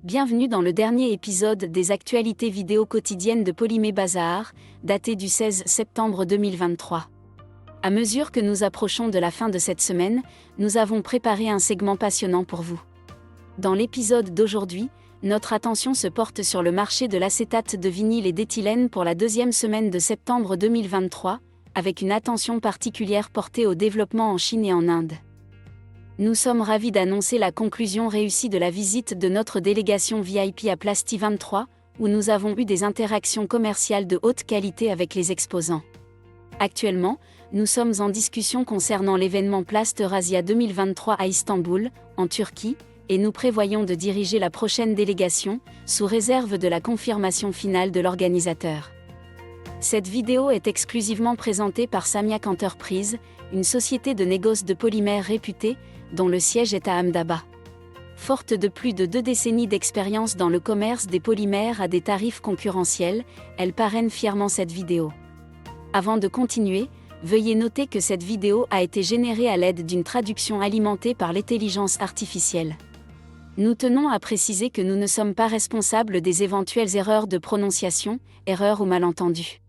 Bienvenue dans le dernier épisode des actualités vidéo quotidiennes de Polymé Bazar, daté du 16 septembre 2023. À mesure que nous approchons de la fin de cette semaine, nous avons préparé un segment passionnant pour vous. Dans l'épisode d'aujourd'hui, notre attention se porte sur le marché de l'acétate de vinyle et d'éthylène pour la deuxième semaine de septembre 2023, avec une attention particulière portée au développement en Chine et en Inde. Nous sommes ravis d'annoncer la conclusion réussie de la visite de notre délégation VIP à Plasty23, où nous avons eu des interactions commerciales de haute qualité avec les exposants. Actuellement, nous sommes en discussion concernant l'événement Plast Eurasia 2023 à Istanbul, en Turquie, et nous prévoyons de diriger la prochaine délégation, sous réserve de la confirmation finale de l'organisateur. Cette vidéo est exclusivement présentée par Samiak Enterprises, une société de négoce de polymères réputée, dont le siège est à Ahmedabad. Forte de plus de 2 décennies d'expérience dans le commerce des polymères à des tarifs concurrentiels, elle parraine fièrement cette vidéo. Avant de continuer, veuillez noter que cette vidéo a été générée à l'aide d'une traduction alimentée par l'intelligence artificielle. Nous tenons à préciser que nous ne sommes pas responsables des éventuelles erreurs de prononciation, erreurs ou malentendus.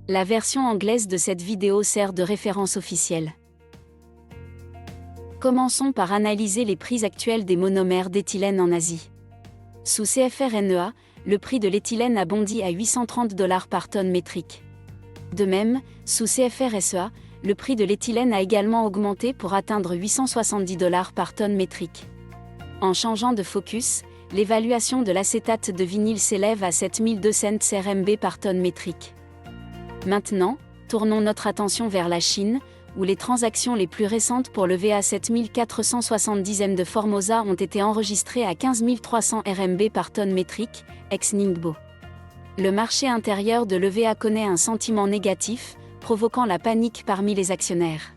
La version anglaise de cette vidéo sert de référence officielle. Commençons par analyser les prix actuels des monomères d'éthylène en Asie. Sous CFR-NEA, le prix de l'éthylène a bondi à $830 par tonne métrique. De même, sous CFR-SEA, le prix de l'éthylène a également augmenté pour atteindre $870 par tonne métrique. En changeant de focus, l'évaluation de l'acétate de vinyle s'élève à 7200 RMB par tonne métrique. Maintenant, tournons notre attention vers la Chine, où les transactions les plus récentes pour le VA 7470M de Formosa ont été enregistrées à 15 300 RMB par tonne métrique, ex-Ningbo. Le marché intérieur de l'EVA connaît un sentiment négatif, provoquant la panique parmi les actionnaires.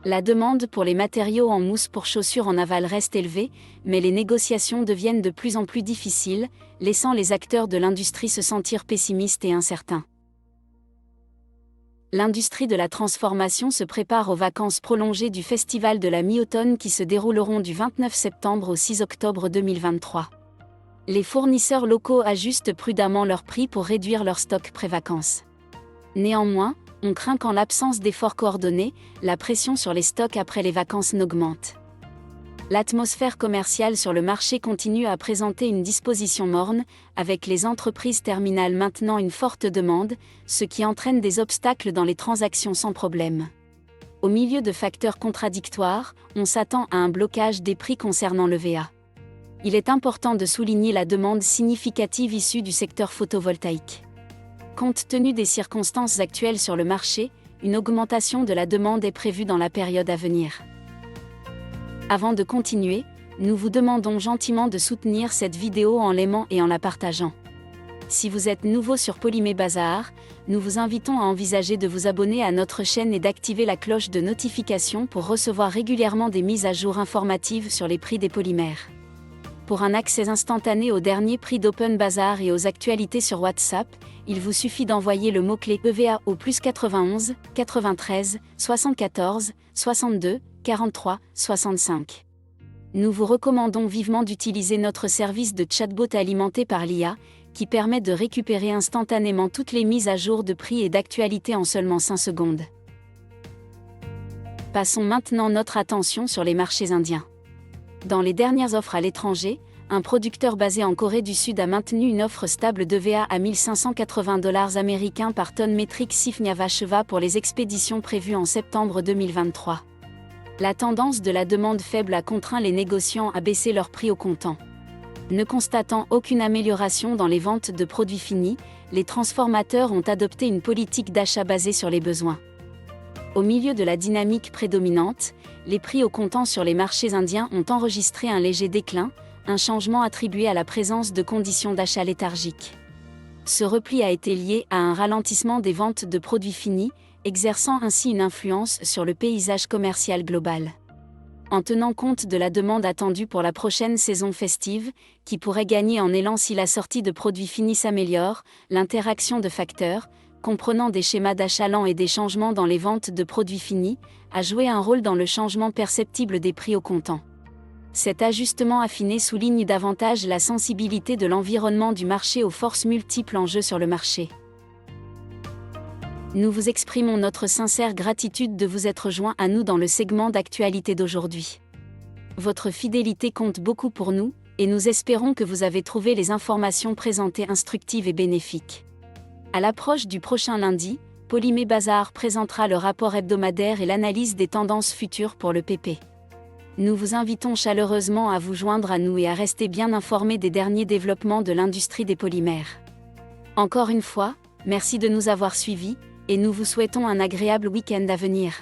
La demande pour les matériaux en mousse pour chaussures en aval reste élevée, mais les négociations deviennent de plus en plus difficiles, laissant les acteurs de l'industrie se sentir pessimistes et incertains. L'industrie de la transformation se prépare aux vacances prolongées du Festival de la mi-automne qui se dérouleront du 29 septembre au 6 octobre 2023. Les fournisseurs locaux ajustent prudemment leurs prix pour réduire leur stock pré-vacances. Néanmoins, on craint qu'en l'absence d'efforts coordonnés, la pression sur les stocks après les vacances n'augmente. L'atmosphère commerciale sur le marché continue à présenter une disposition morne, avec les entreprises terminales maintenant une forte demande, ce qui entraîne des obstacles dans les transactions sans problème. Au milieu de facteurs contradictoires, on s'attend à un blocage des prix concernant le VA. Il est important de souligner la demande significative issue du secteur photovoltaïque. Compte tenu des circonstances actuelles sur le marché, une augmentation de la demande est prévue dans la période à venir. Avant de continuer, nous vous demandons gentiment de soutenir cette vidéo en l'aimant et en la partageant. Si vous êtes nouveau sur Polymé Bazar, nous vous invitons à envisager de vous abonner à notre chaîne et d'activer la cloche de notification pour recevoir régulièrement des mises à jour informatives sur les prix des polymères. Pour un accès instantané aux derniers prix d'Open Bazar et aux actualités sur WhatsApp, il vous suffit d'envoyer le mot-clé EVA au +91 93 74 62 43 65. Nous vous recommandons vivement d'utiliser notre service de chatbot alimenté par l'IA, qui permet de récupérer instantanément toutes les mises à jour de prix et d'actualité en seulement 5 secondes. Passons maintenant notre attention sur les marchés indiens. Dans les dernières offres à l'étranger, un producteur basé en Corée du Sud a maintenu une offre stable de VA à $1580 américains par tonne métrique Sifniava-Sheva pour les expéditions prévues en septembre 2023. La tendance de la demande faible a contraint les négociants à baisser leurs prix au comptant. Ne constatant aucune amélioration dans les ventes de produits finis, les transformateurs ont adopté une politique d'achat basée sur les besoins. Au milieu de la dynamique prédominante, les prix au comptant sur les marchés indiens ont enregistré un léger déclin, un changement attribué à la présence de conditions d'achat léthargiques. Ce repli a été lié à un ralentissement des ventes de produits finis, exerçant ainsi une influence sur le paysage commercial global. En tenant compte de la demande attendue pour la prochaine saison festive, qui pourrait gagner en élan si la sortie de produits finis s'améliore, l'interaction de facteurs, comprenant des schémas d'achat lents et des changements dans les ventes de produits finis, a joué un rôle dans le changement perceptible des prix au comptant. Cet ajustement affiné souligne davantage la sensibilité de l'environnement du marché aux forces multiples en jeu sur le marché. Nous vous exprimons notre sincère gratitude de vous être joint à nous dans le segment d'actualité d'aujourd'hui. Votre fidélité compte beaucoup pour nous, et nous espérons que vous avez trouvé les informations présentées instructives et bénéfiques. À l'approche du prochain lundi, Polymé Bazar présentera le rapport hebdomadaire et l'analyse des tendances futures pour le PP. Nous vous invitons chaleureusement à vous joindre à nous et à rester bien informés des derniers développements de l'industrie des polymères. Encore une fois, merci de nous avoir suivis, et nous vous souhaitons un agréable week-end à venir.